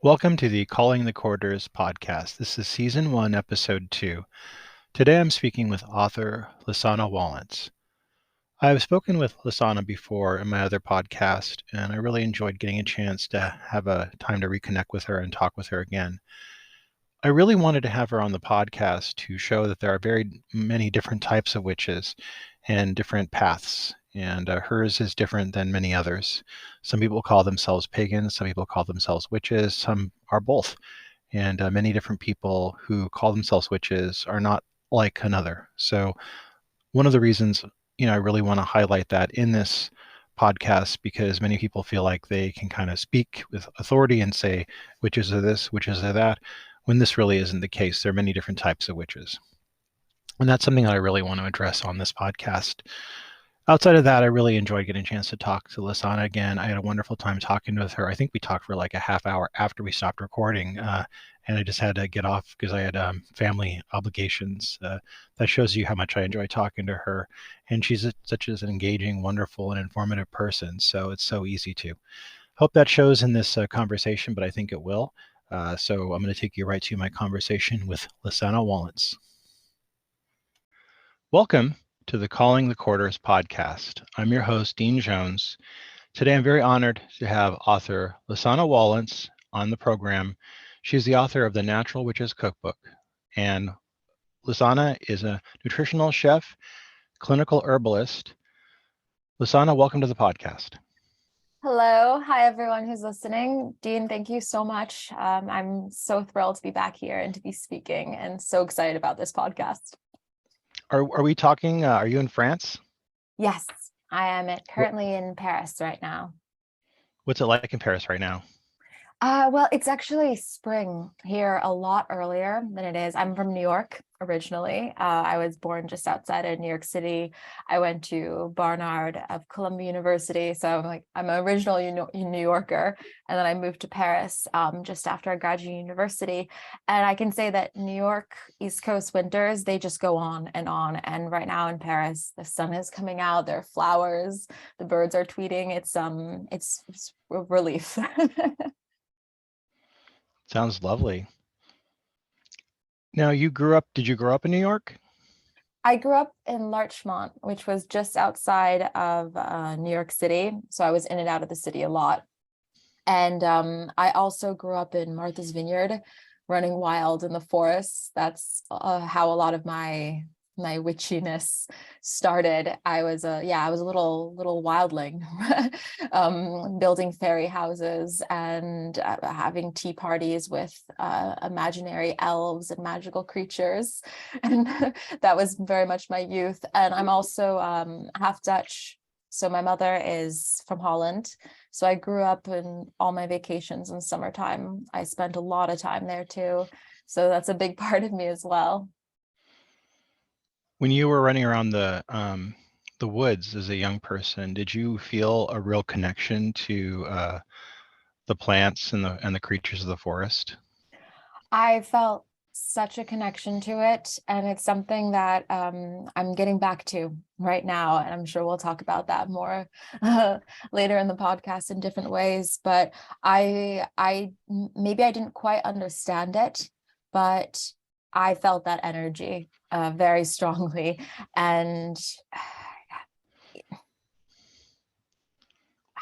Welcome to the Calling the Quarters podcast. This is season 1, episode 2. Today I'm speaking with author Lisanna Wallace. I've spoken with Lisanna before in my other podcast, and I really enjoyed getting a chance to have a time to reconnect with her and talk with her again. I really wanted to have her on the podcast to show that there are very many different types of witches and different paths, and hers is different than many others. Some people call themselves pagans, some people call themselves witches, some are both. And many different people who call themselves witches are not like another. So one of the reasons, I really want to highlight that in this podcast because many people feel like they can kind of speak with authority and say witches are this, witches are that, when this really isn't the case. There are many different types of witches. And that's something that I really want to address on this podcast. Outside of that, I really enjoyed getting a chance to talk to Lisanna again. I had a wonderful time talking with her. I think we talked for like a half hour after we stopped recording, and I just had to get off because I had family obligations. That shows you how much I enjoy talking to her, and she's such as an engaging, wonderful, and informative person. So it's so easy to. Hope that shows in this conversation, but I think it will. So I'm going to take you right to my conversation with Lisanna Wallace. Welcome to the Calling the Quarters podcast. I'm your host, Dean Jones. Today, I'm very honored to have author Lisanna Wallace on the program. She's the author of the Natural Witches Cookbook. And Lisanna is a nutritional chef, clinical herbalist. Lisanna, welcome to the podcast. Hello. Hi, everyone who's listening. Dean, thank you so much. I'm so thrilled to be back here and to be speaking and so excited about this podcast. Are we talking, are you in France? Yes, I am currently in Paris right now. What's it like in Paris right now? Well, it's actually spring here a lot earlier than it is. I'm from New York originally. I was born just outside of New York City. I went to Barnard of Columbia University. So I'm an original New Yorker. And then I moved to Paris just after I graduated university. And I can say that New York East Coast winters, they just go on and on. And right now in Paris, the sun is coming out, there are flowers, the birds are tweeting. It's a relief. Sounds lovely. Now, did you grow up in New York? I grew up in Larchmont, which was just outside of New York City. So I was in and out of the city a lot. And I also grew up in Marthas Vinyard, running wild in the forests. That's how a lot of my witchiness started. I was a little wildling, building fairy houses and having tea parties with imaginary elves and magical creatures, and that was very much my youth. And I'm also half Dutch. So my mother is from Holland. So I grew up in all my vacations in summertime. I spent a lot of time there too. So that's a big part of me as well. When you were running around the woods as a young person, did you feel a real connection to the plants and the creatures of the forest? I felt such a connection to it, and it's something that I'm getting back to right now, and I'm sure we'll talk about that more later in the podcast in different ways. But I maybe I didn't quite understand it, but I felt that energy very strongly. And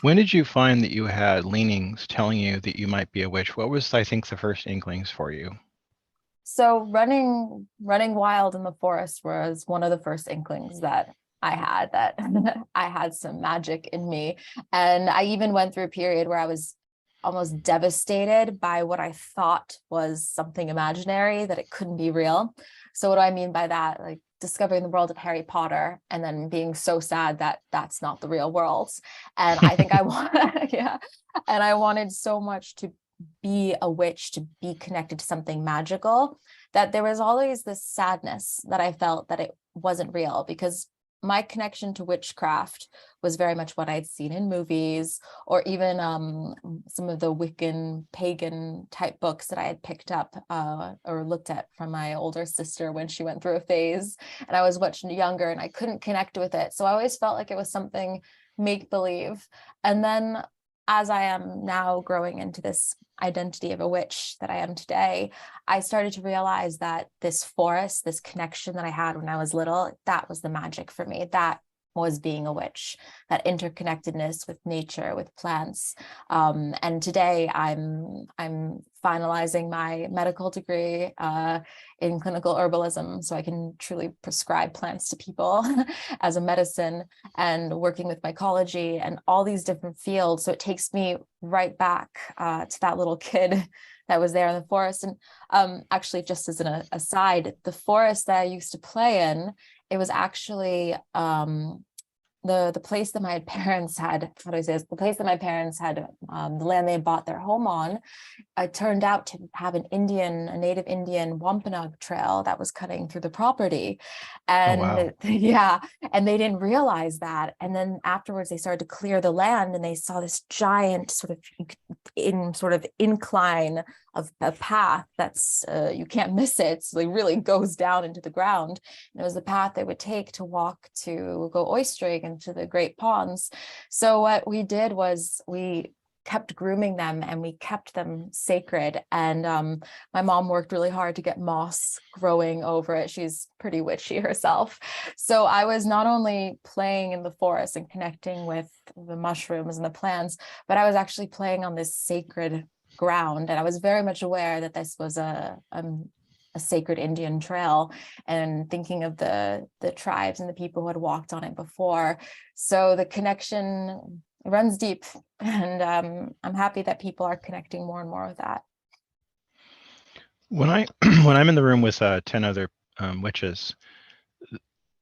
When did you find that you had leanings telling you that you might be a witch? What was, I think, the first inklings for you? so running wild in the forest was one of the first inklings that I had, that I had some magic in me. And I even went through a period where I was almost devastated by what I thought was something imaginary, that it couldn't be real. So what do I mean by that? Like discovering the world of Harry Potter and then being so sad that that's not the real world. And I think I want, yeah. And I wanted so much to be a witch, to be connected to something magical, that there was always this sadness that I felt that it wasn't real, because my connection to witchcraft was very much what I'd seen in movies, or even some of the Wiccan pagan type books that I had picked up or looked at from my older sister when she went through a phase, and I was much younger and I couldn't connect with it. So I always felt like it was something make believe. And then as I am now growing into this identity of a witch that I am today, I started to realize that this forest, this connection that I had when I was little, that was the magic for me. That was being a witch, that interconnectedness with nature, with plants. And today I'm finalizing my medical degree in clinical herbalism, so I can truly prescribe plants to people as a medicine, and working with mycology and all these different fields. So it takes me right back to that little kid that was there in the forest. And actually, just as an aside, the forest that I used to play in, it was actually the place that my parents had, how do I say this? The place that my parents had, the land they had bought their home on, turned out to have a native Indian Wampanoag trail that was cutting through the property. Oh, And wow. yeah, and they didn't realize that. And then afterwards they started to clear the land, and they saw this giant sort of incline of a path that's you can't miss it. So it really goes down into the ground. And it was the path they would take to walk to go oystering into the great ponds. So what we did was we kept grooming them, and we kept them sacred. And my mom worked really hard to get moss growing over it. She's pretty witchy herself. So I was not only playing in the forest and connecting with the mushrooms and the plants, but I was actually playing on this sacred ground. And I was very much aware that this was a sacred Indian trail, and thinking of the tribes and the people who had walked on it before. So the connection runs deep, and I'm happy that people are connecting more and more with that. When I when I'm in the room with 10 other witches,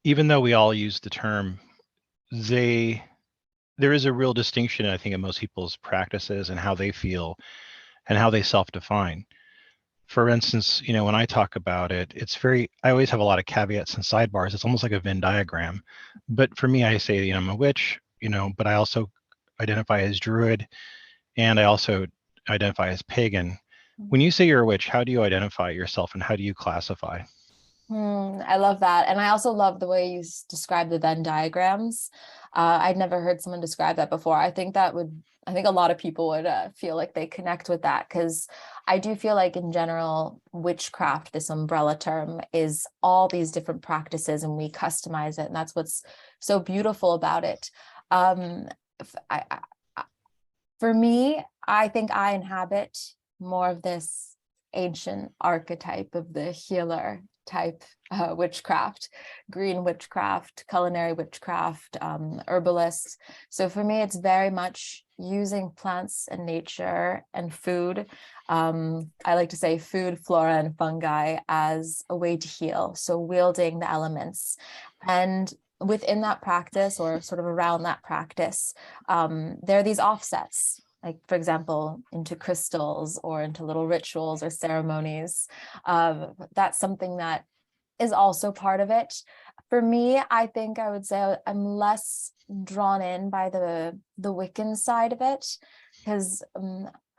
even though we all use the term, there is a real distinction, I think, in most people's practices and how they feel and how they self-define. For instance, when I talk about it, I always have a lot of caveats and sidebars. It's almost like a Venn diagram. But for me, I say, I'm a witch, but I also identify as druid, and I also identify as pagan. When you say you're a witch, how do you identify yourself and how do you classify? I love that. And I also love the way you describe the Venn diagrams. I'd never heard someone describe that before. I think a lot of people would feel like they connect with that, because I do feel like in general, witchcraft, this umbrella term, is all these different practices, and we customize it. And that's what's so beautiful about it. For me, I think I inhabit more of this ancient archetype of the healer type witchcraft, green witchcraft, culinary witchcraft, herbalist. So for me, it's very much using plants and nature and food. I like to say food, flora, and fungi as a way to heal. So wielding the elements. And within that practice, or sort of around that practice, there are these offsets, like, for example, into crystals or into little rituals or ceremonies. That's something that is also part of it. For me, I think I would say I'm less drawn in by the Wiccan side of it, because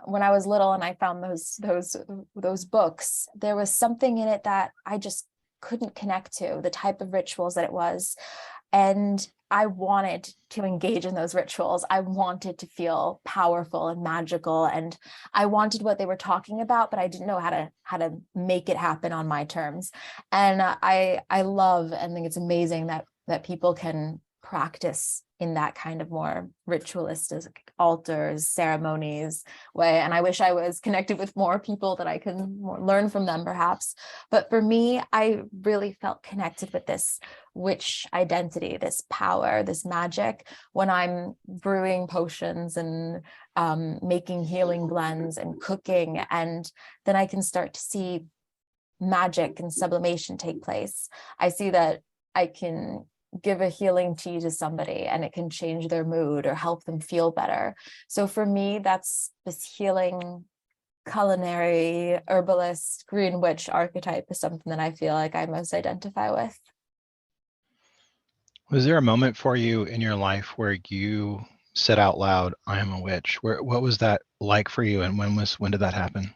when I was little and I found those books, there was something in it that I just couldn't connect to, the type of rituals that it was. And I wanted to engage in those rituals. I wanted to feel powerful and magical, and I wanted what they were talking about, but I didn't know how to make it happen on my terms. And I love and think it's amazing that people can practice in that kind of more ritualistic altars, ceremonies way. And I wish I was connected with more people that I can learn from them, perhaps. But for me, I really felt connected with this witch identity, this power, this magic, when I'm brewing potions and making healing blends and cooking. And then I can start to see magic and sublimation take place. I see that I can give a healing tea to somebody and it can change their mood or help them feel better. So for me, that's this healing, culinary, herbalist, green witch archetype is something that I feel like I most identify with. Was there a moment for you in your life where you said out loud, "I am a witch"? What was that like for you, and when did that happen?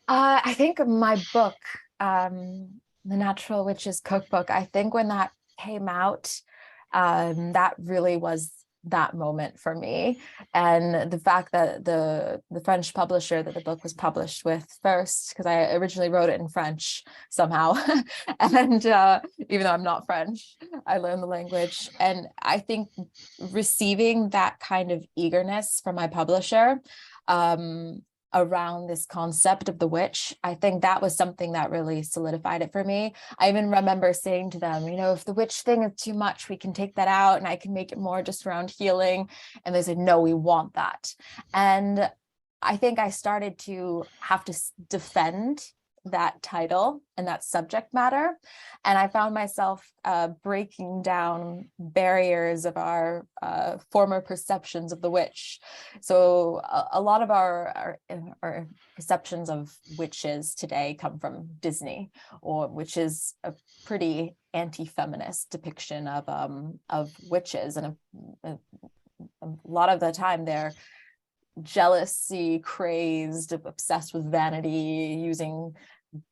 I think my book, the Natural Witches Cookbook, I think when that came out, that really was that moment for me. And the fact that the French publisher that the book was published with first, because I originally wrote it in French somehow, and even though I'm not French, I learned the language. And I think receiving that kind of eagerness from my publisher around this concept of the witch, I think that was something that really solidified it for me. I even remember saying to them, if the witch thing is too much, we can take that out and I can make it more just around healing. And they said, no, we want that. And I think I started to have to defend that title and that subject matter. And I found myself breaking down barriers of our former perceptions of the witch. So a lot of our perceptions of witches today come from Disney, which is a pretty anti-feminist depiction of witches. And a lot of the time they're jealousy crazed, obsessed with vanity, using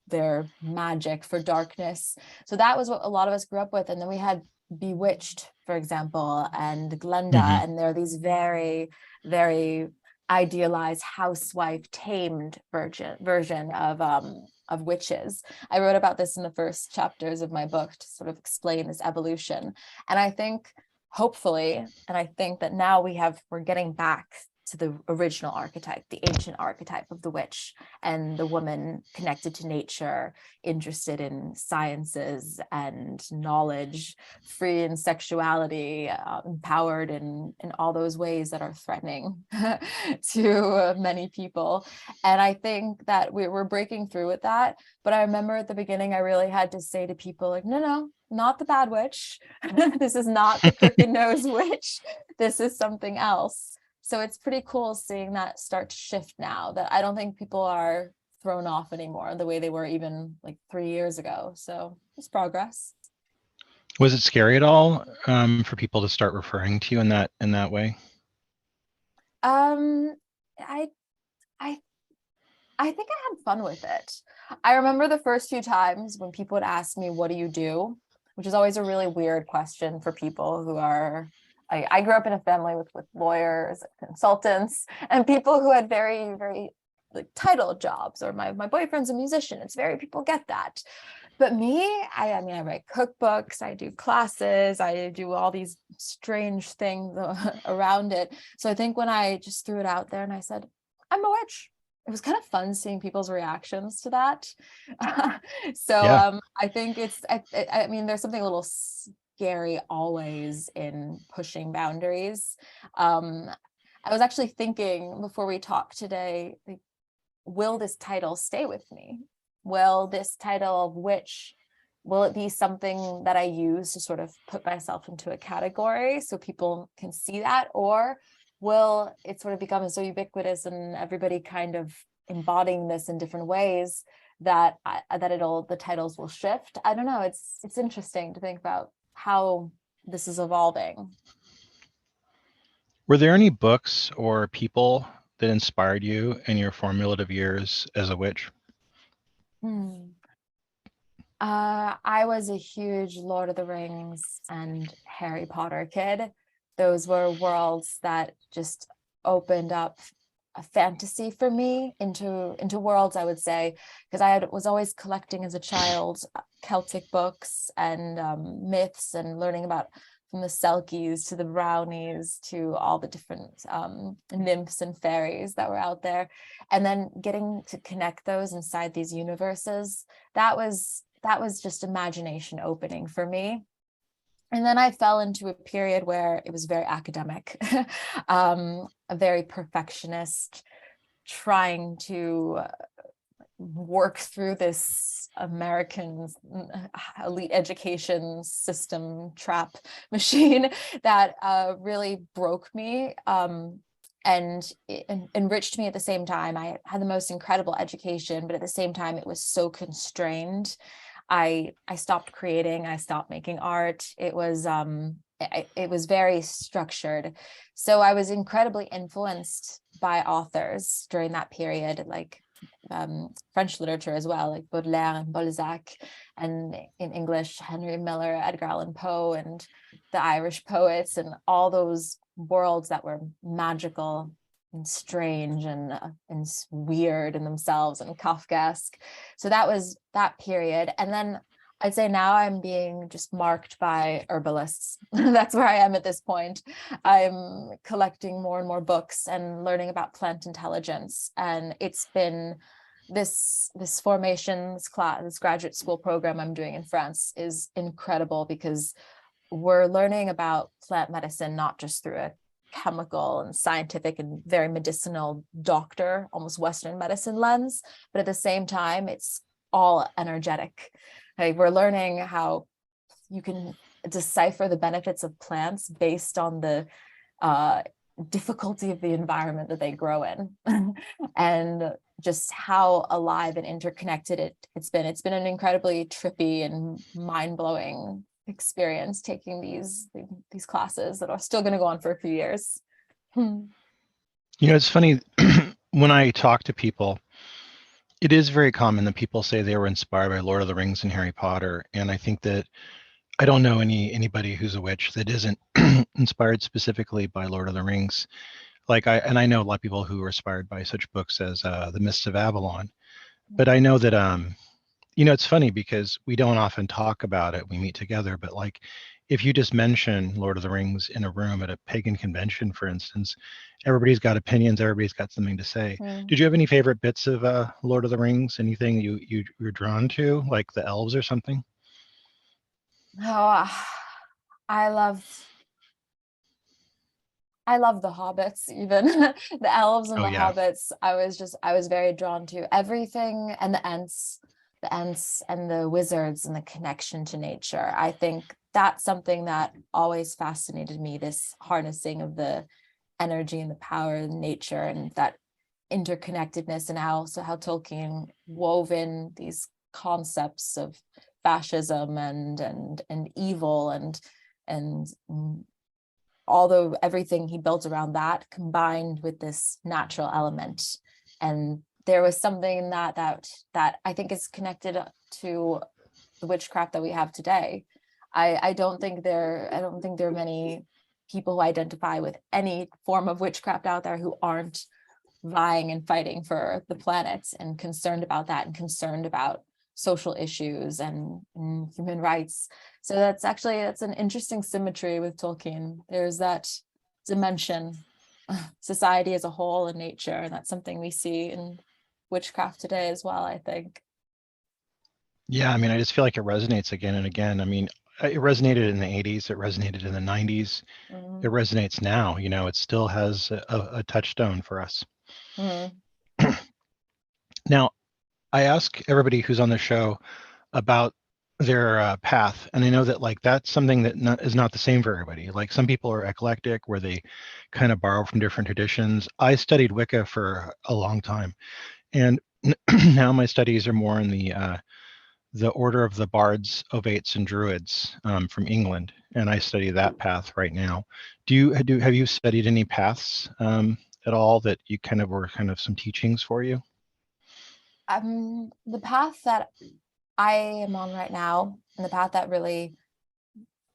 their magic for darkness. So that was what a lot of us grew up with. And then we had Bewitched, for example, and Glenda, and they're these very, very idealized housewife tamed version of witches. I wrote about this in the first chapters of my book to sort of explain this evolution. And I think hopefully, and I think that now we're getting back to the original archetype, the ancient archetype of the witch and the woman connected to nature, interested in sciences and knowledge, free in sexuality, empowered in all those ways that are threatening to many people. And I think that we're breaking through with that. But I remember at the beginning, I really had to say to people like, no, not the bad witch. This is not the crooked nose witch. This is something else. So it's pretty cool seeing that start to shift now, that I don't think people are thrown off anymore the way they were even like 3 years ago. So it's progress. Was it scary at all for people to start referring to you in that way? I think I had fun with it. I remember the first few times when people would ask me, what do you do? Which is always a really weird question for people who are, I grew up in a family with lawyers, consultants, and people who had very, very like titled jobs, or my boyfriend's a musician. It's very, people get that. But me, I mean, I write cookbooks, I do classes, I do all these strange things around it. So I think when I just threw it out there and I said, I'm a witch, it was kind of fun seeing people's reactions to that. I think I mean, there's something a little scary always in pushing boundaries. I was actually thinking before we talked today, like, will this title stay with me? Will this title of witch, will it be something that I use to sort of put myself into a category so people can see that? Or will it sort of become so ubiquitous and everybody kind of embodying this in different ways that the titles will shift? I don't know. It's interesting to think about how this is evolving. Were there any books or people that inspired you in your formative years as a witch? I was a huge Lord of the Rings and Harry Potter kid. Those were worlds that just opened up a fantasy for me into worlds, I would say, because was always collecting as a child Celtic books and myths, and learning about from the Selkies to the Brownies to all the different nymphs and fairies that were out there, and then getting to connect those inside these universes. That was just imagination opening for me. And then I fell into a period where it was very academic, a very perfectionist, trying to work through this American elite education system trap machine that really broke me and enriched me at the same time. I had the most incredible education, but at the same time, it was so constrained. I stopped creating, I stopped making art. It was very structured. So I was incredibly influenced by authors during that period, like French literature as well, like Baudelaire and Balzac, and in English, Henry Miller, Edgar Allan Poe, and the Irish poets, and all those worlds that were magical and strange and weird in themselves and Kafkaesque. So that was that period. And then I'd say now I'm being just marked by herbalists. That's where I am at this point. I'm collecting more and more books and learning about plant intelligence. And it's been this formation, this graduate school program I'm doing in France is incredible, because we're learning about plant medicine, not just through a chemical and scientific and very medicinal doctor, almost Western medicine lens, but at the same time, it's all energetic. Like, we're learning how you can decipher the benefits of plants based on the difficulty of the environment that they grow in, and just how alive and interconnected it's been. It's been an incredibly trippy and mind-blowing experience taking these classes that are still going to go on for a few years. It's funny when I talk to people, it is very common that people say they were inspired by Lord of the Rings and Harry Potter, and I think that I don't know anybody who's a witch that isn't inspired specifically by Lord of the Rings. I know a lot of people who are inspired by such books as The Mists of Avalon, but I know that it's funny because we don't often talk about it. We meet together, but if you just mention Lord of the Rings in a room at a pagan convention, for instance, everybody's got opinions. Everybody's got something to say. Did you have any favorite bits of Lord of the Rings? Anything you're drawn to, like the elves or something? Oh, I love the hobbits, even the elves and Oh the yeah. hobbits. I was very drawn to everything, and the ents and the wizards and the connection to nature. I think that's something that always fascinated me, this harnessing of the energy and the power of nature, and that interconnectedness, and how Tolkien wove in these concepts of fascism and evil and although everything he built around that combined with this natural element. And there was something in that I think is connected to the witchcraft that we have today. I don't think there are many people who identify with any form of witchcraft out there who aren't vying and fighting for the planet and concerned about that, and concerned about social issues and human rights. So that's an interesting symmetry with Tolkien. There's that dimension, society as a whole and nature, and that's something we see in witchcraft today as well, I think. Yeah, I mean, I just feel like it resonates again and again. I mean, it resonated in the 80s, it resonated in the 90s, it resonates now. It still has a touchstone for us. Now, I ask everybody who's on the show about their path, and I know that that's something that is not the same for everybody. Like, some people are eclectic, where they kind of borrow from different traditions. I studied Wicca for a long time, and now my studies are more in the order of the bards, ovates, and druids from England, and I study that path right now. Have you studied any paths at all that you were some teachings for you? The path that I am on right now, and the path that really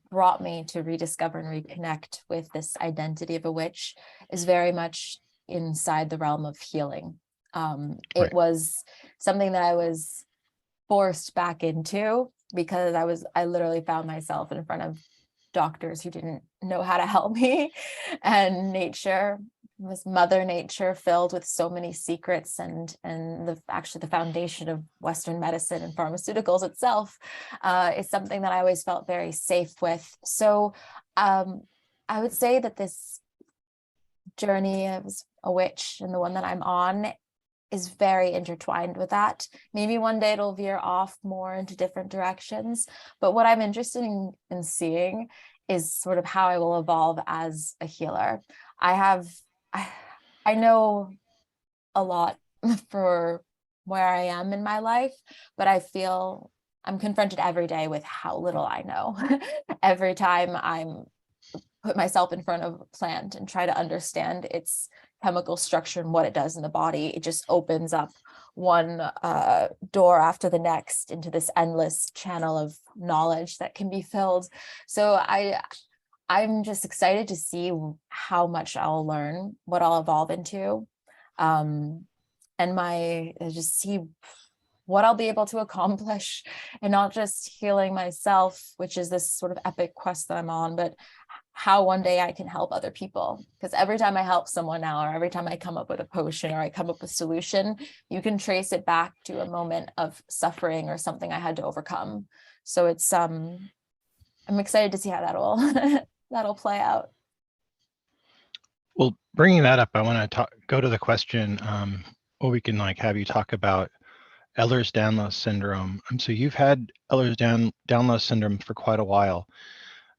brought me to rediscover and reconnect with this identity of a witch, is very much inside the realm of healing. It was something that I was forced back into, because I literally found myself in front of doctors who didn't know how to help me, and nature was Mother Nature, filled with so many secrets, and the foundation of Western medicine and pharmaceuticals itself is something that I always felt very safe with. So I would say that this journey as a witch, and the one that I'm on, is very intertwined with that. Maybe one day it'll veer off more into different directions, but what I'm interested in seeing is sort of how I will evolve as a healer. I know a lot for where I am in my life, but I feel I'm confronted every day with how little I know. Every time I'm put myself in front of a plant and try to understand its chemical structure and what it does in the body, it just opens up one door after the next into this endless channel of knowledge that can be filled. So I'm just excited to see how much I'll learn, what I'll evolve into, and just see what I'll be able to accomplish, and not just healing myself, which is this sort of epic quest that I'm on, but how one day I can help other people. Because every time I help someone now, or every time I come up with a potion or I come up with a solution, you can trace it back to a moment of suffering or something I had to overcome. So it's I'm excited to see how that'll play out. Well, bringing that up, I want to go to the question, or we can have you talk about Ehlers-Danlos syndrome. So you've had Ehlers-Danlos syndrome for quite a while.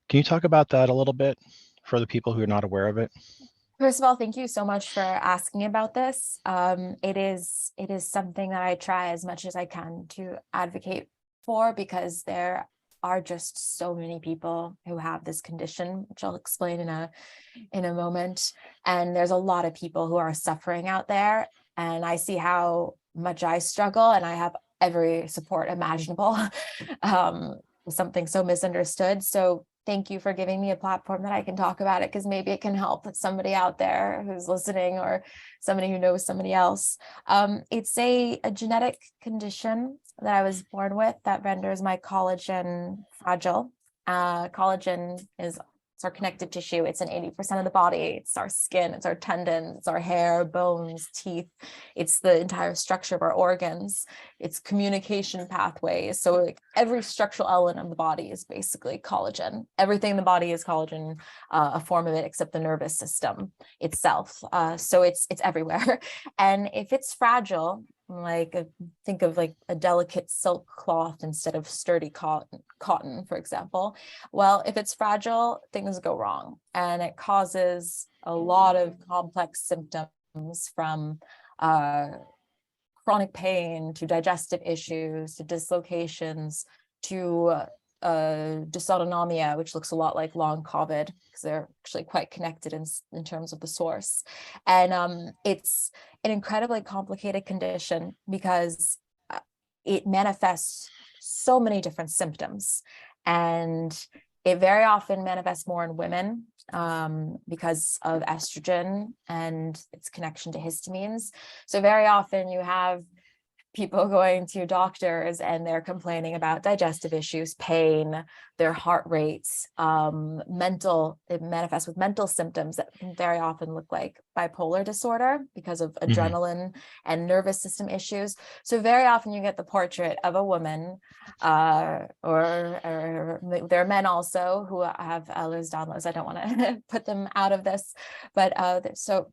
Can you talk about that a little bit for the people who are not aware of it? First of all, thank you so much for asking about this. It is something that I try as much as I can to advocate for, because there are just so many people who have this condition, which I'll explain in a moment. And there's a lot of people who are suffering out there. And I see how much I struggle, and I have every support imaginable. Something so misunderstood. So thank you for giving me a platform that I can talk about it, because maybe it can help somebody out there who's listening, or somebody who knows somebody else. It's a genetic condition that I was born with that renders my collagen fragile. Collagen is our connective tissue. It's in 80% of the body. It's our skin, it's our tendons, it's our hair, bones, teeth. It's the entire structure of our organs. It's communication pathways. So like every structural element of the body is basically collagen. Everything in the body is collagen, a form of it, except the nervous system itself. So it's everywhere. And if it's fragile, think of like a delicate silk cloth instead of sturdy cotton, for example. Well, if it's fragile, things go wrong, and it causes a lot of complex symptoms, from chronic pain to digestive issues to dislocations to dysautonomia, which looks a lot like long COVID, because they're actually quite connected in terms of the source. And it's an incredibly complicated condition, because it manifests so many different symptoms, and it very often manifests more in women because of estrogen and its connection to histamines. So very often you have people going to doctors and they're complaining about digestive issues, pain, their heart rates, it manifests with mental symptoms that can very often look like bipolar disorder because of adrenaline and nervous system issues. So very often you get the portrait of a woman, or there are men also who have Ehlers-Danlos. I don't want to put them out of this, but so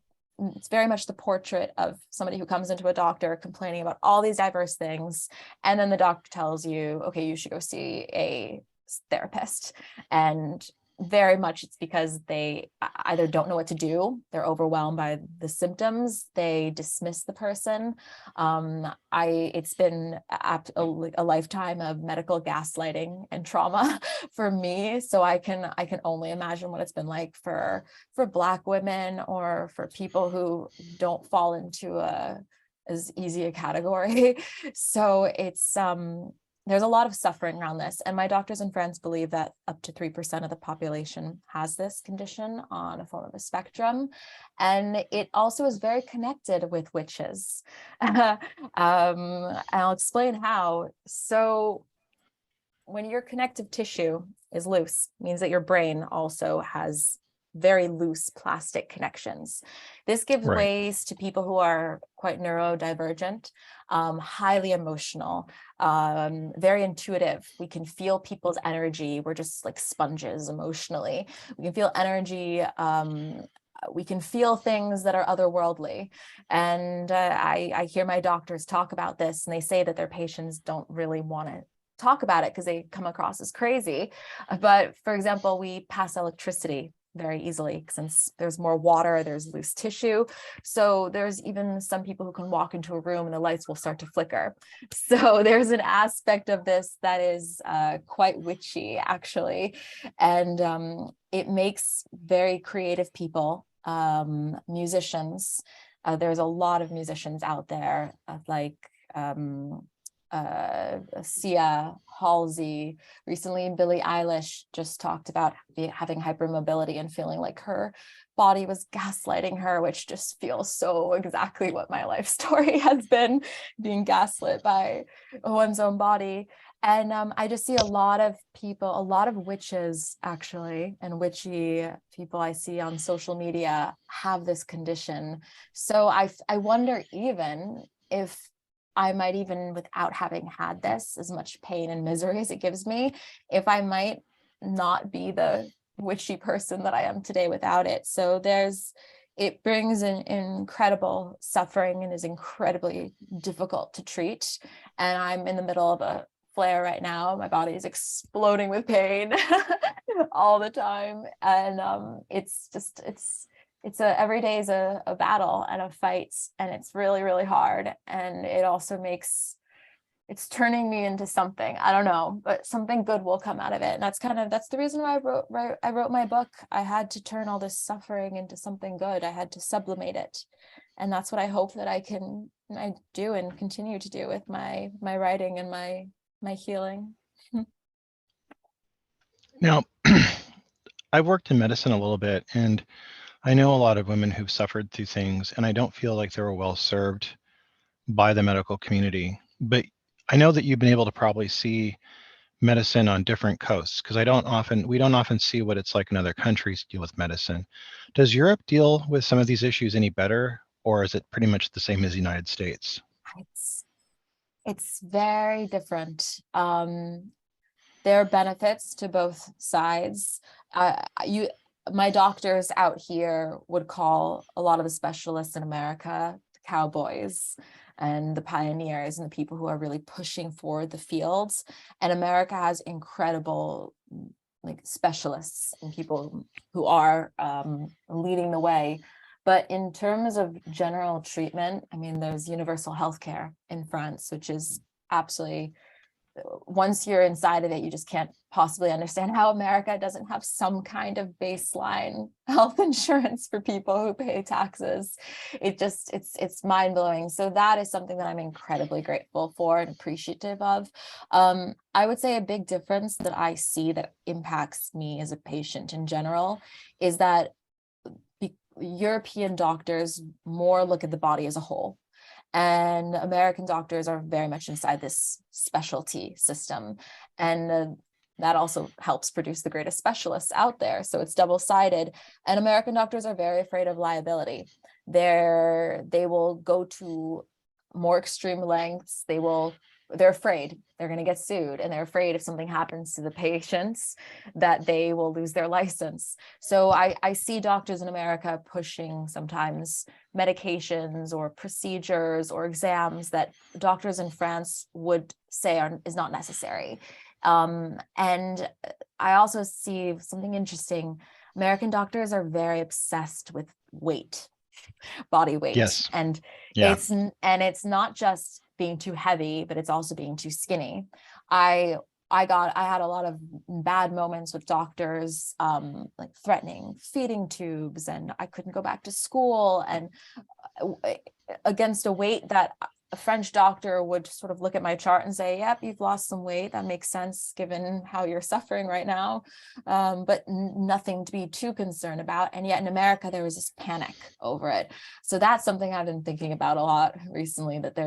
it's very much the portrait of somebody who comes into a doctor complaining about all these diverse things. And then the doctor tells you, okay, you should go see a therapist. And very much it's because they either don't know what to do, they're overwhelmed by the symptoms, they dismiss the person. It's been a lifetime of medical gaslighting and trauma for me, so I can only imagine what it's been like for Black women, or for people who don't fall into as easy a category. So it's there's a lot of suffering around this, and my doctors and friends believe that up to 3% of the population has this condition on a form of a spectrum, and it also is very connected with witches. I'll explain how. So when your connective tissue is loose, it means that your brain also has very loose plastic connections. This gives ways to people who are quite neurodivergent, highly emotional, very intuitive. We can feel people's energy. We're just like sponges emotionally. We can feel energy. We can feel things that are otherworldly. And I hear my doctors talk about this, and they say that their patients don't really want to talk about it because they come across as crazy. But for example, we pass electricity very easily since there's more water, there's loose tissue. So there's even some people who can walk into a room and the lights will start to flicker. So there's an aspect of this that is quite witchy, actually. And it makes very creative people, musicians. There's a lot of musicians out there, Sia Halsey. Recently, Billie Eilish just talked about having hypermobility and feeling like her body was gaslighting her, which just feels so exactly what my life story has been, being gaslit by one's own body. And I just see a lot of people, a lot of witches actually, and witchy people I see on social media have this condition. So I wonder even if I might, even without having had this, as much pain and misery as it gives me, if I might not be the witchy person that I am today without it. So it brings an incredible suffering and is incredibly difficult to treat. And I'm in the middle of a flare right now. My body is exploding with pain all the time. And every day is a battle and a fight, and it's really, really hard. And it also it's turning me into something, I don't know, but something good will come out of it. And that's the reason why I wrote my book. I had to turn all this suffering into something good. I had to sublimate it. And that's what I hope that I do and continue to do with my writing and my healing. Now, I've worked in medicine a little bit, and I know a lot of women who've suffered through things, and I don't feel like they were well served by the medical community. But I know that you've been able to probably see medicine on different coasts, because we don't often see what it's like in other countries to deal with medicine. Does Europe deal with some of these issues any better, or is it pretty much the same as the United States? It's very different. There are benefits to both sides. My doctors out here would call a lot of the specialists in America the cowboys and the pioneers and the people who are really pushing forward the fields. And America has incredible specialists and people who are leading the way. But in terms of general treatment, I mean, there's universal healthcare in France, which is absolutely, once you're inside of it, you just can't possibly understand how America doesn't have some kind of baseline health insurance for people who pay taxes. It's mind-blowing. So that is something that I'm incredibly grateful for and appreciative of. I would say a big difference that I see that impacts me as a patient in general is that European doctors more look at the body as a whole. And American doctors are very much inside this specialty system. And that also helps produce the greatest specialists out there. So it's double-sided. And American doctors are very afraid of liability. They will go to more extreme lengths. They're afraid they're going to get sued, and they're afraid if something happens to the patients that they will lose their license. So I see doctors in America pushing sometimes medications or procedures or exams that doctors in France would say is not necessary. And I also see something interesting. American doctors are very obsessed with weight, body weight. Yes. And yeah. it's not just being too heavy, but it's also being too skinny. I had a lot of bad moments with doctors, like threatening feeding tubes, and I couldn't go back to school, and against a weight that a French doctor would sort of look at my chart and say, yep, you've lost some weight. That makes sense given how you're suffering right now, but nothing to be too concerned about. And yet in America, there was this panic over it. So that's something I've been thinking about a lot recently, that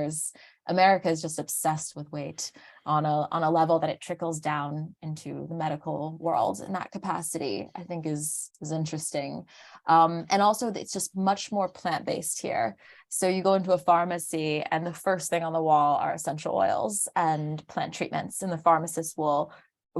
America is just obsessed with weight on a level that it trickles down into the medical world in that capacity, I think is interesting. And also it's just much more plant-based here. So you go into a pharmacy and the first thing on the wall are essential oils and plant treatments, and the pharmacist will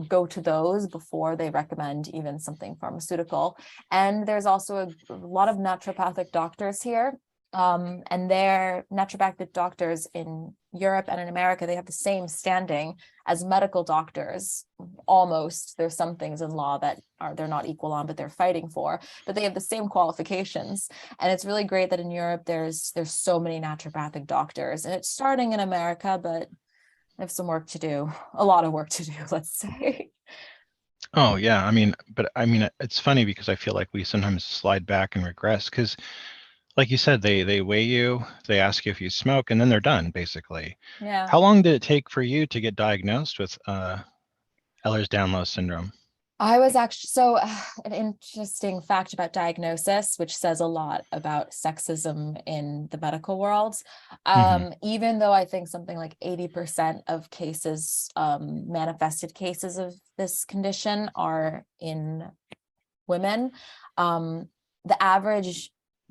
go to those before they recommend even something pharmaceutical. And there's also a lot of naturopathic doctors here. And they're naturopathic doctors in Europe and in America. They have the same standing as medical doctors. Almost, there's some things in law that they're not equal on, but they're fighting for. But they have the same qualifications. And it's really great that in Europe there's so many naturopathic doctors, and it's starting in America, but I have some work to do. A lot of work to do, let's say. Oh yeah. It's funny because I feel like we sometimes slide back and regress, because like you said, they weigh you, they ask you if you smoke, and then they're done, basically. Yeah. How long did it take for you to get diagnosed with Ehlers-Danlos syndrome? I was actually an interesting fact about diagnosis, which says a lot about sexism in the medical world. Hmm. Even though I think something like 80% of cases, manifested cases of this condition are in women, the average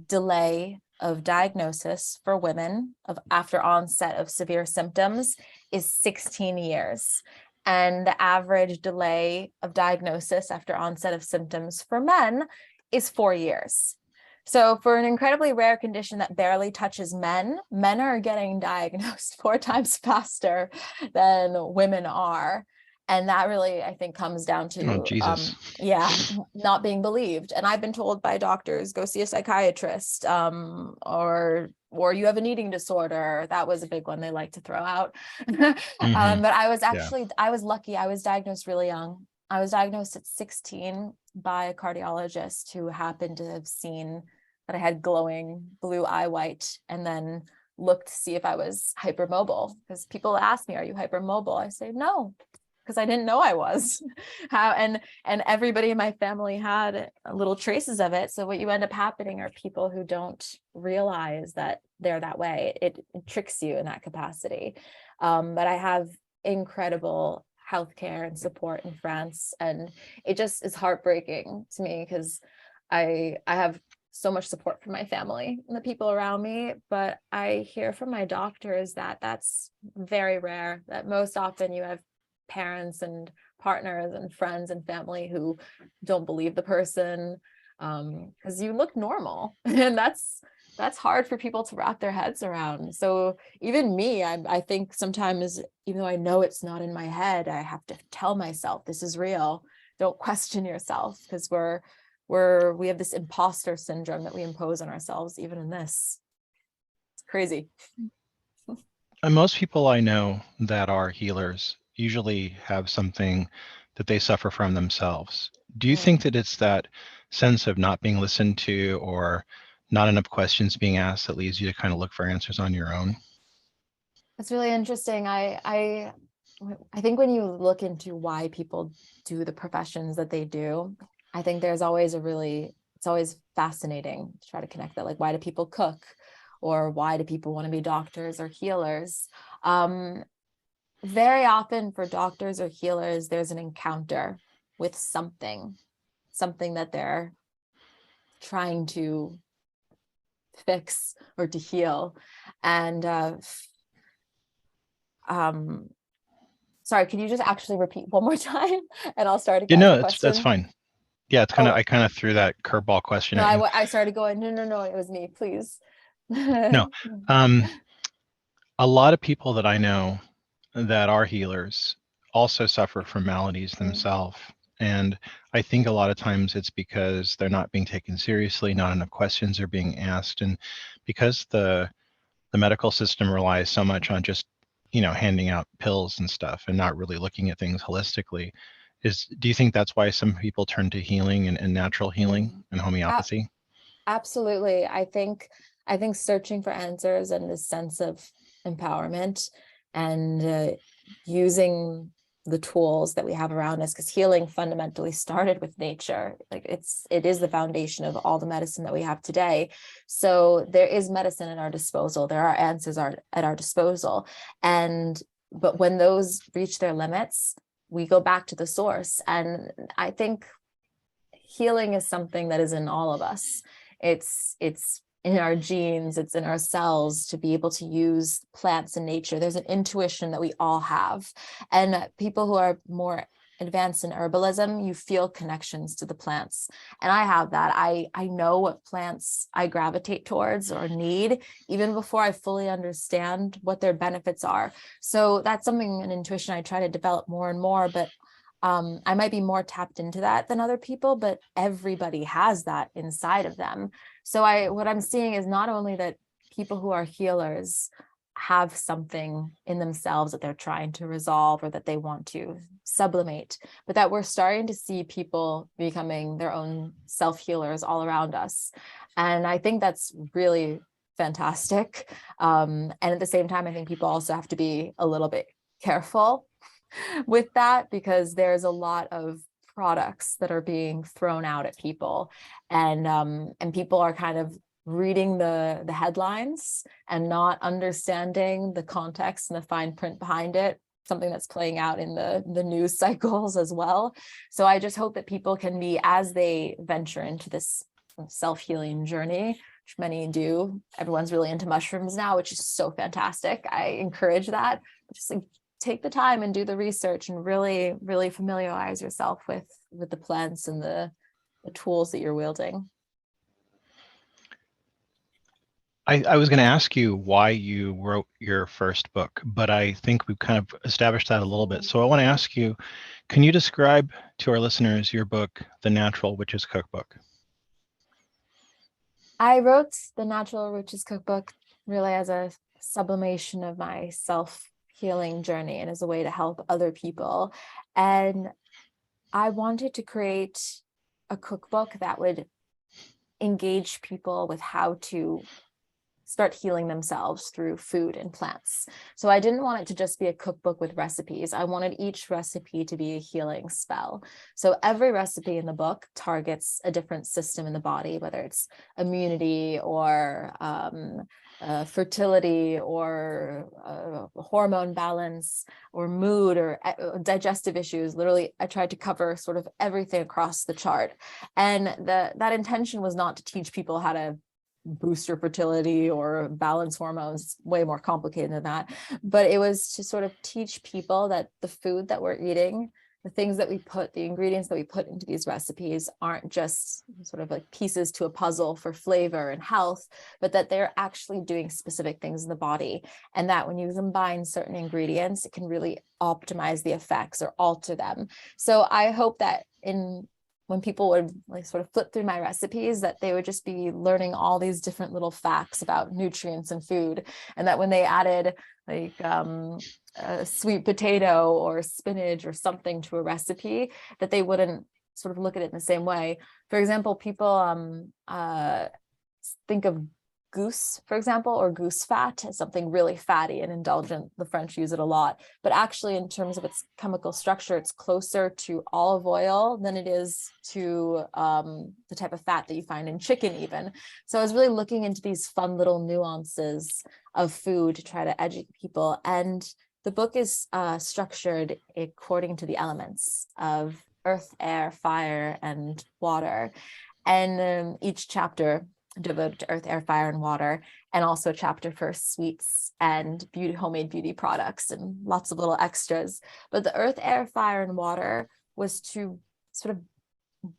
delay of diagnosis for women of after onset of severe symptoms is 16 years. And the average delay of diagnosis after onset of symptoms for men is 4 years. So for an incredibly rare condition that barely touches men, men are getting diagnosed 4 times faster than women are. And that really, I think, comes down Oh, to, Jesus. not being believed. And I've been told by doctors, go see a psychiatrist, or you have an eating disorder. That was a big one they like to throw out. But Hmm. Yeah. I was lucky. I was diagnosed really young. I was diagnosed at 16 by a cardiologist who happened to have seen that I had glowing blue eye white, and then looked to see if I was hypermobile, because people ask me, are you hypermobile? I say no, because I didn't know I was. And everybody in my family had little traces of it. So what you end up happening are people who don't realize that they're that way. It tricks you in that capacity. But I have incredible healthcare and support in France, and it just is heartbreaking to me because I have so much support from my family and the people around me, but I hear from my doctors that that's very rare, that most often you have parents and partners and friends and family who don't believe the person, because you look normal. And that's hard for people to wrap their heads around. So even me, I think sometimes, even though I know it's not in my head, I have to tell myself this is real. Don't question yourself, because we have this imposter syndrome that we impose on ourselves even in this. It's crazy. And most people I know that are healers usually have something that they suffer from themselves. Do you think Mm. that it's that sense of not being listened to or not enough questions being asked that leads you to kind of look for answers on your own? That's really interesting. I think when you look into why people do the professions that they do, I think there's always it's always fascinating to try to connect that. Like, why do people cook? Or why do people want to be doctors or healers? Very often for doctors or healers, there's an encounter with something that they're trying to fix or to heal. And sorry, can you just actually repeat one more time and I'll start You again know, the that's question? fine. Yeah, it's kind of Oh, I kind of threw that curveball question no, at you. I started going, no, it was me, please. No, a lot of people that I know that are healers also suffer from maladies Mm, themselves. And I think a lot of times it's because they're not being taken seriously, not enough questions are being asked. And because the medical system relies so much on just, handing out pills and stuff and not really looking at things holistically, do you think that's why some people turn to healing and natural healing mm. and A- homeopathy? Absolutely. I think searching for answers and this sense of empowerment, and using the tools that we have around us, because healing fundamentally started with nature. Like, it is the foundation of all the medicine that we have today. So there is medicine at our disposal. There are answers at our disposal. But when those reach their limits, we go back to the source. And I think healing is something that is in all of us. It's in our genes, it's in our cells to be able to use plants and nature. There's an intuition that we all have. And people who are more advanced in herbalism, you feel connections to the plants. And I have that. I know what plants I gravitate towards or need even before I fully understand what their benefits are. So that's something, an intuition I try to develop more and more. But I might be more tapped into that than other people, but everybody has that inside of them. So what I'm seeing is not only that people who are healers have something in themselves that they're trying to resolve or that they want to sublimate, but that we're starting to see people becoming their own self-healers all around us. And I think that's really fantastic. And at the same time, I think people also have to be a little bit careful with that, because there's a lot of products that are being thrown out at people, and people are kind of reading the headlines and not understanding the context and the fine print behind it, something that's playing out in the news cycles as well. So I just hope that people can be, as they venture into this self-healing journey, which many do. Everyone's really into mushrooms now, which is so fantastic. I encourage that. Just like, take the time and do the research and really, really familiarize yourself with the plants and the tools that you're wielding. I was going to ask you why you wrote your first book, but I think we've kind of established that a little bit. So I want to ask you, can you describe to our listeners your book, The Natural Witches Cookbook? I wrote the Natural Witches Cookbook really as a sublimation of my self-healing journey and as a way to help other people. And I wanted to create a cookbook that would engage people with how to start healing themselves through food and plants. So I didn't want it to just be a cookbook with recipes. I wanted each recipe to be a healing spell. So every recipe in the book targets a different system in the body, whether it's immunity or fertility or hormone balance or mood or digestive issues. Literally, I tried to cover sort of everything across the chart. And that intention was not to teach people how to boost your fertility or balance hormones. It's way more complicated than that. But it was to sort of teach people that the food that we're eating, the things that we put, the ingredients that we put into these recipes aren't just sort of like pieces to a puzzle for flavor and health, but that they're actually doing specific things in the body. And that when you combine certain ingredients, it can really optimize the effects or alter them. So I hope that when people would like sort of flip through my recipes, that they would just be learning all these different little facts about nutrients and food. And that when they added like a sweet potato or spinach or something to a recipe, that they wouldn't sort of look at it in the same way. For example, people think of goose, for example, or goose fat as something really fatty and indulgent. The French use it a lot, but actually in terms of its chemical structure, it's closer to olive oil than it is to the type of fat that you find in chicken even. So I was really looking into these fun little nuances of food to try to educate people. And the book is structured according to the elements of earth, air, fire, and water. And each chapter devoted to earth, air, fire, and water, and also a chapter for sweets and homemade beauty products and lots of little extras. But the earth, air, fire, and water was to sort of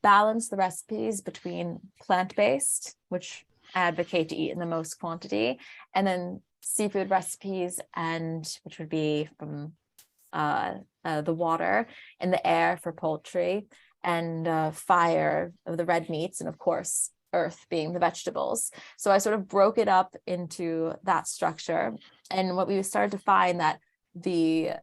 balance the recipes between plant-based, which I advocate to eat in the most quantity, and then seafood recipes, and which would be from the water, and the air for poultry, and fire of the red meats, and of course earth being the vegetables. So I sort of broke it up into that structure. And what we started to find that the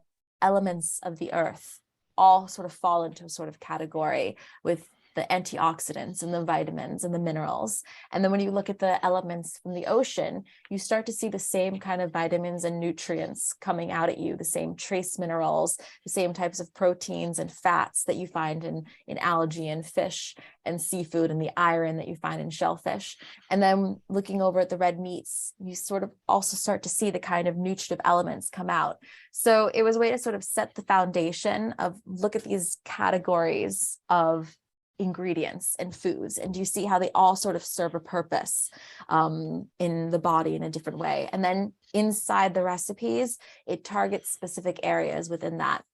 elements of the earth all sort of fall into a sort of category with the antioxidants and the vitamins and the minerals. And then when you look at the elements from the ocean, you start to see the same kind of vitamins and nutrients coming out at you, the same trace minerals, the same types of proteins and fats that you find in algae and fish and seafood, and the iron that you find in shellfish. And then looking over at the red meats, you sort of also start to see the kind of nutritive elements come out. So it was a way to sort of set the foundation of look at these categories of ingredients and foods, and you see how they all sort of serve a purpose in the body in a different way. And then inside the recipes, it targets specific areas within that.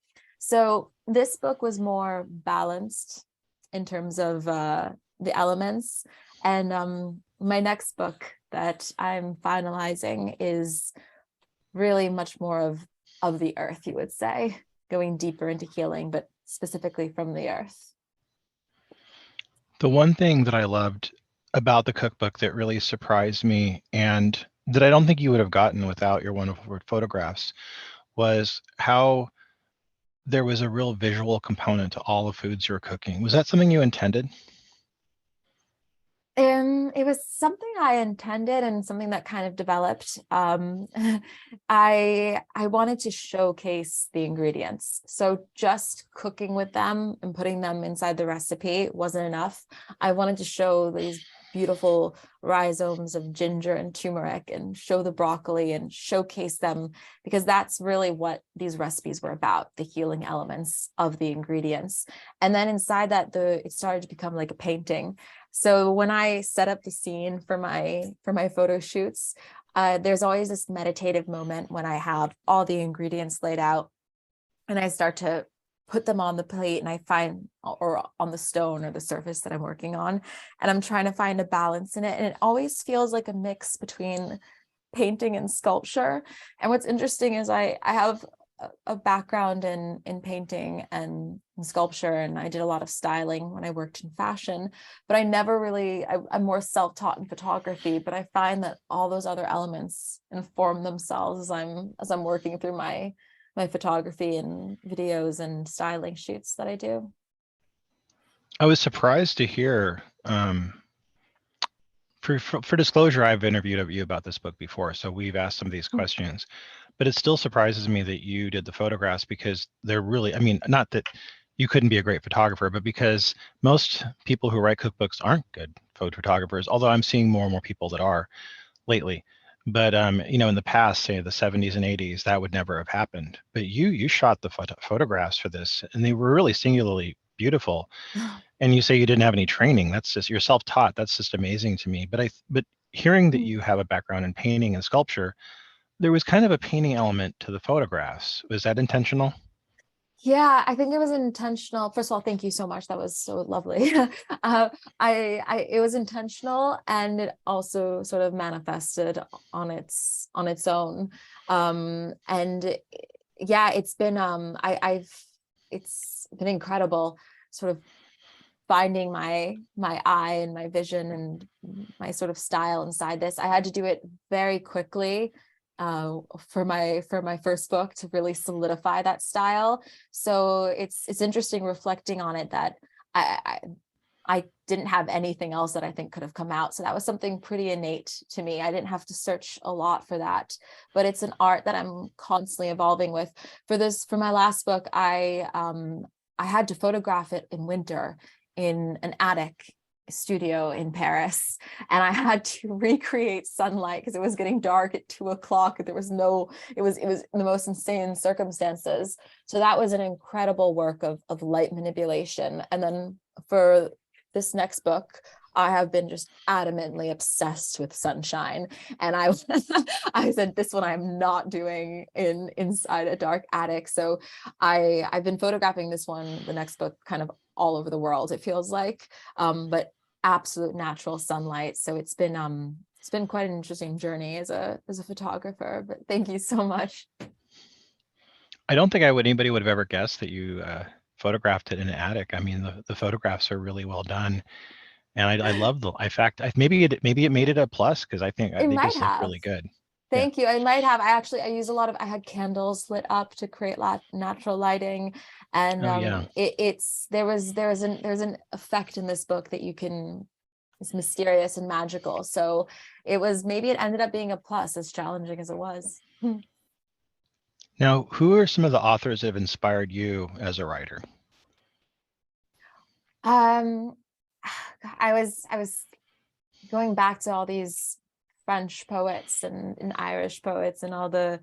So this book was more balanced in terms of the elements. And my next book that I'm finalizing is really much more of the earth, you would say, going deeper into healing, but specifically from the earth. The one thing that I loved about the cookbook that really surprised me and that I don't think you would have gotten without your wonderful photographs was how there was a real visual component to all the foods you were cooking. Was that something you intended? It was something I intended and something that kind of developed. I wanted to showcase the ingredients. So just cooking with them and putting them inside the recipe wasn't enough. I wanted to show these beautiful rhizomes of ginger and turmeric and show the broccoli and showcase them, because that's really what these recipes were about, the healing elements of the ingredients. And then inside that, it started to become like a painting. So when I set up the scene for my photo shoots, there's always this meditative moment when I have all the ingredients laid out and I start to put them on the plate and I find, or on the stone or the surface that I'm working on, and I'm trying to find a balance in it. And it always feels like a mix between painting and sculpture. And what's interesting is I have a background in painting and sculpture, and I did a lot of styling when I worked in fashion, but I never really, I'm more self-taught in photography, but I find that all those other elements inform themselves as I'm working through my photography and videos and styling shoots that I do. I was surprised to hear. For disclosure, I've interviewed you about this book before, so we've asked some of these questions, but it still surprises me that you did the photographs, because they're really, I mean, not that you couldn't be a great photographer, but because most people who write cookbooks aren't good photographers, although I'm seeing more and more people that are lately. But in the past, say the 70s and 80s, that would never have happened. But you shot the photographs for this, and they were really singularly beautiful. And you say you didn't have any training. That's just, you're self-taught. That's just amazing to me. But hearing that you have a background in painting and sculpture, there was kind of a painting element to the photographs. Was that intentional? Yeah, I think it was intentional. First of all, thank you so much. That was so lovely. It was intentional, and it also sort of manifested on its own. And yeah, it's been incredible, sort of finding my eye and my vision and my sort of style inside this. I had to do it very quickly for my first book to really solidify that style. So it's interesting reflecting on it that I I didn't have anything else that I think could have come out. So that was something pretty innate to me. I didn't have to search a lot for that, but it's an art that I'm constantly evolving with. For my last book, I had to photograph it in winter in an attic studio in Paris, and I had to recreate sunlight because it was getting dark at 2 o'clock. There was no, it was the most insane circumstances. So that was an incredible work of light manipulation. And then for this next book, I have been just adamantly obsessed with sunshine. And I said, this one I'm not doing inside a dark attic. So I've been photographing this one, the next book, kind of all over the world, it feels like, but absolute natural sunlight. So it's been quite an interesting journey as a photographer, but thank you so much. I don't think anybody would have ever guessed that you photographed it in an attic. I mean, the photographs are really well done. And I love in fact, maybe it made it a plus, because I think It they might just look have. really good. Yeah. Thank you. I might have. I use a lot of, I had candles lit up to create natural lighting. And Oh yeah. there's an effect in this book that it's mysterious and magical. So maybe it ended up being a plus, as challenging as it was. Now, who are some of the authors that have inspired you as a writer? Um, I was going back to all these French poets and Irish poets and all the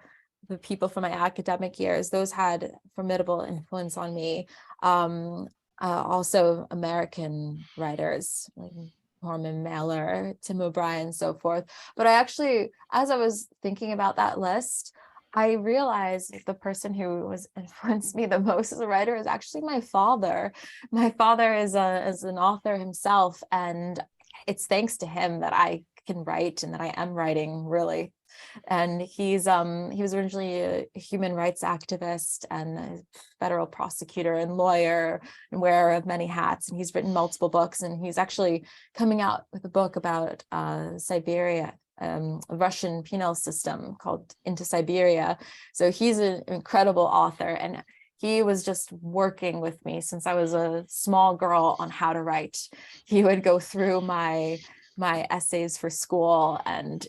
people from my academic years. Those had formidable influence on me. Also American writers like Norman Mailer, Tim O'Brien, so forth. But I actually, as I was thinking about that list, I realized the person who has influenced me the most as a writer is actually my father. My father is an author himself, and it's thanks to him that I can write and that I am writing, really. And he was originally a human rights activist and a federal prosecutor and lawyer and wearer of many hats. And he's written multiple books, and he's actually coming out with a book about Siberia Russian penal system called Into Siberia. So he's an incredible author, and he was just working with me since I was a small girl on how to write. He would go through my essays for school and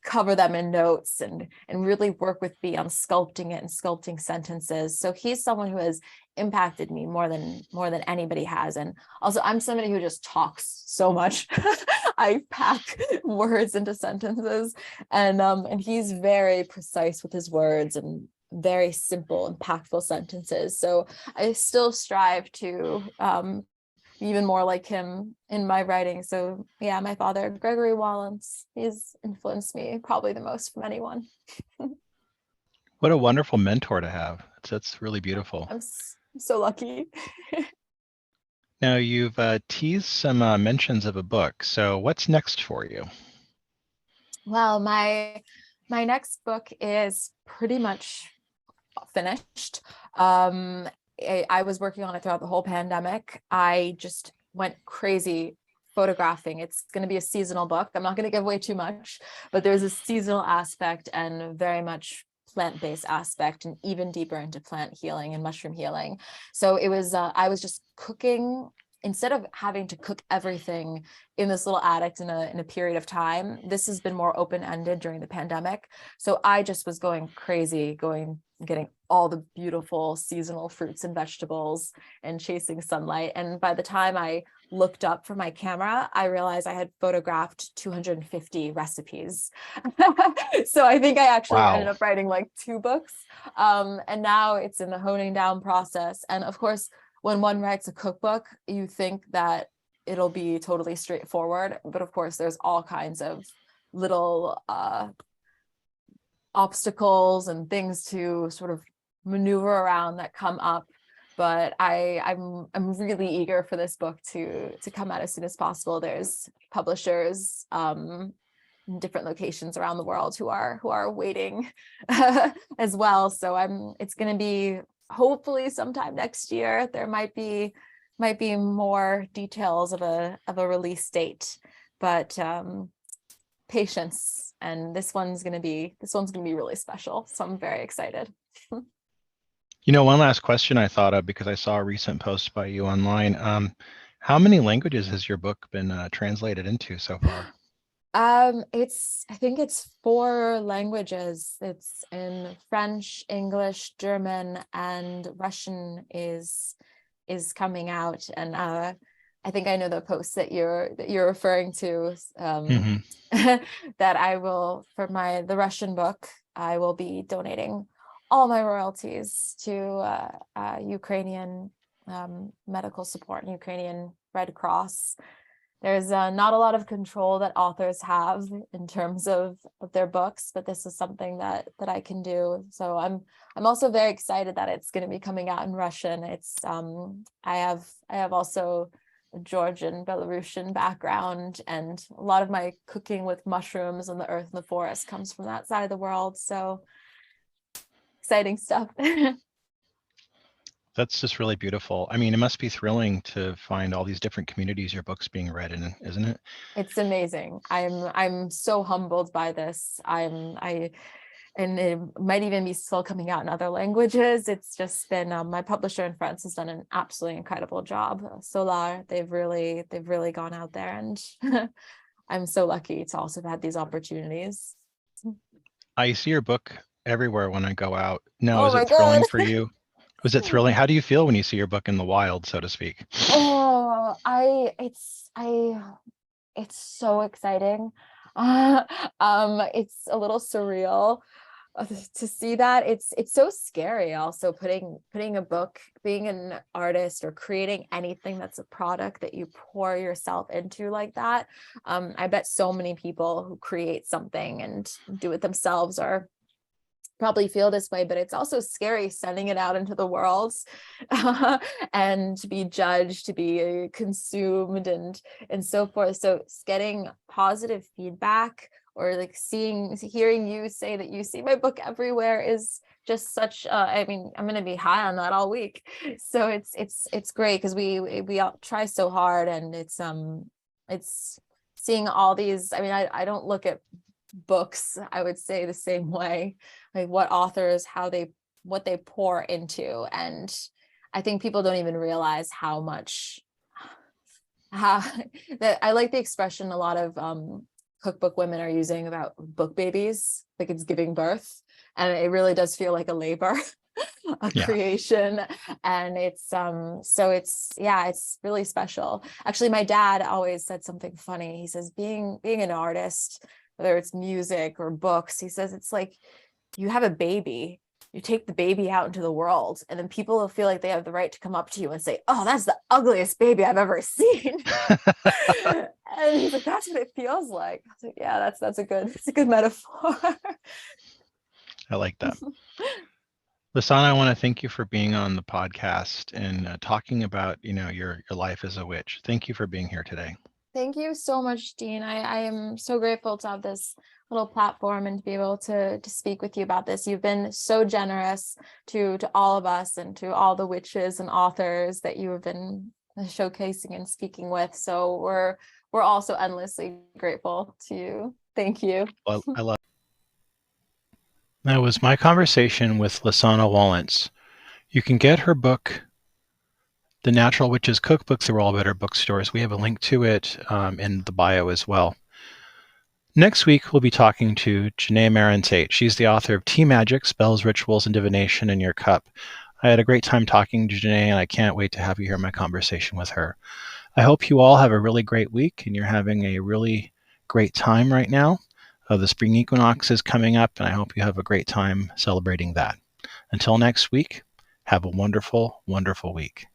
cover them in notes and really work with me on sculpting it and sculpting sentences. So he's someone who has impacted me more than anybody has. And also I'm somebody who just talks so much. I pack words into sentences, and he's very precise with his words and very simple, impactful sentences. So I still strive to even more like him in my writing. So yeah, my father, Gregory Wallance, he's influenced me probably the most from anyone. What a wonderful mentor to have. That's really beautiful. I'm so lucky. Now, you've teased some mentions of a book. So what's next for you? Well, my next book is pretty much finished. I was working on it throughout the whole pandemic. I just went crazy photographing. It's going to be a seasonal book. I'm not going to give away too much, but there's a seasonal aspect and very much plant-based aspect, and even deeper into plant healing and mushroom healing. So it was I was just cooking instead of having to cook everything in this little attic in a period of time. This has been more open-ended during the pandemic. So I just was going crazy, getting all the beautiful seasonal fruits and vegetables and chasing sunlight. And by the time I looked up from my camera, I realized I had photographed 250 recipes. So I think I actually ended up writing like 2 books. And now it's in the honing down process. And of course, when one writes a cookbook, you think that it'll be totally straightforward. But of course, there's all kinds of little obstacles and things to sort of maneuver around that come up. But I'm really eager for this book to come out as soon as possible. There's publishers in different locations around the world who are waiting as well. So it's going to be hopefully sometime next year. There might be more details of a release date, but patience. And this one's gonna be really special. So I'm very excited. One last question I thought of because I saw a recent post by you online. How many languages has your book been translated into so far? I think it's 4 languages. It's in French, English, German, and Russian is coming out. And I think I know the post that you're referring to. That I will, for the Russian book, I will be donating all my royalties to Ukrainian medical support and Ukrainian Red Cross. There's not a lot of control that authors have in terms of their books, but this is something that I can do. So I'm also very excited that it's going to be coming out in Russian. It's I have also a Georgian, Belarusian background, and a lot of my cooking with mushrooms and the earth and the forest comes from that side of the world. So exciting stuff. That's just really beautiful. I mean, it must be thrilling to find all these different communities your book's being read in, isn't it? It's amazing. I'm so humbled by this. And it might even be still coming out in other languages. It's just been my publisher in France has done an absolutely incredible job. Solar, they've really gone out there, and I'm so lucky to also have had these opportunities. I see your book everywhere when I go out. Now, Oh is my it thrilling God. for you? Was it thrilling? How do you feel when you see your book in the wild, so to speak? Oh, it's so exciting. It's a little surreal to see that. It's so scary also putting a book, being an artist or creating anything that's a product that you pour yourself into like that. I bet so many people who create something and do it themselves are probably feel this way, but it's also scary sending it out into the world and to be judged, to be consumed, and so forth. So getting positive feedback or like hearing you say that you see my book everywhere is just such I mean, I'm going to be high on that all week. So it's great because we all try so hard, and it's seeing all these. I mean, I don't look at books, I would say the same way, like what authors, what they pour into. And I think people don't even realize how much, how that I like the expression a lot of cookbook women are using about book babies, like it's giving birth. And it really does feel like a labor, a Yeah. creation. And it's so it's really special. Actually, my dad always said something funny. He says being an artist, whether it's music or books, he says it's like you have a baby, you take the baby out into the world, and then people will feel like they have the right to come up to you and say, oh, that's the ugliest baby I've ever seen. And he's like, that's what it feels like. I was like, yeah, that's a good metaphor. I like that. Lisanna, I want to thank you for being on the podcast and talking about, your life as a witch. Thank you for being here today. Thank you so much, Dean. I am so grateful to have this little platform and to be able to speak with you about this. You've been so generous to all of us and to all the witches and authors that you have been showcasing and speaking with. So we're also endlessly grateful to you. Thank you. Well, I love. That was my conversation with Lisanna Wallace. You can get her book, The Natural Witches Cookbook, through all better bookstores. We have a link to it in the bio as well. Next week, we'll be talking to Janae Marin Tate. She's the author of Tea Magic, Spells, Rituals, and Divination in Your Cup. I had a great time talking to Janae, and I can't wait to have you hear my conversation with her. I hope you all have a really great week, and you're having a really great time right now. The spring equinox is coming up, and I hope you have a great time celebrating that. Until next week, have a wonderful, wonderful week.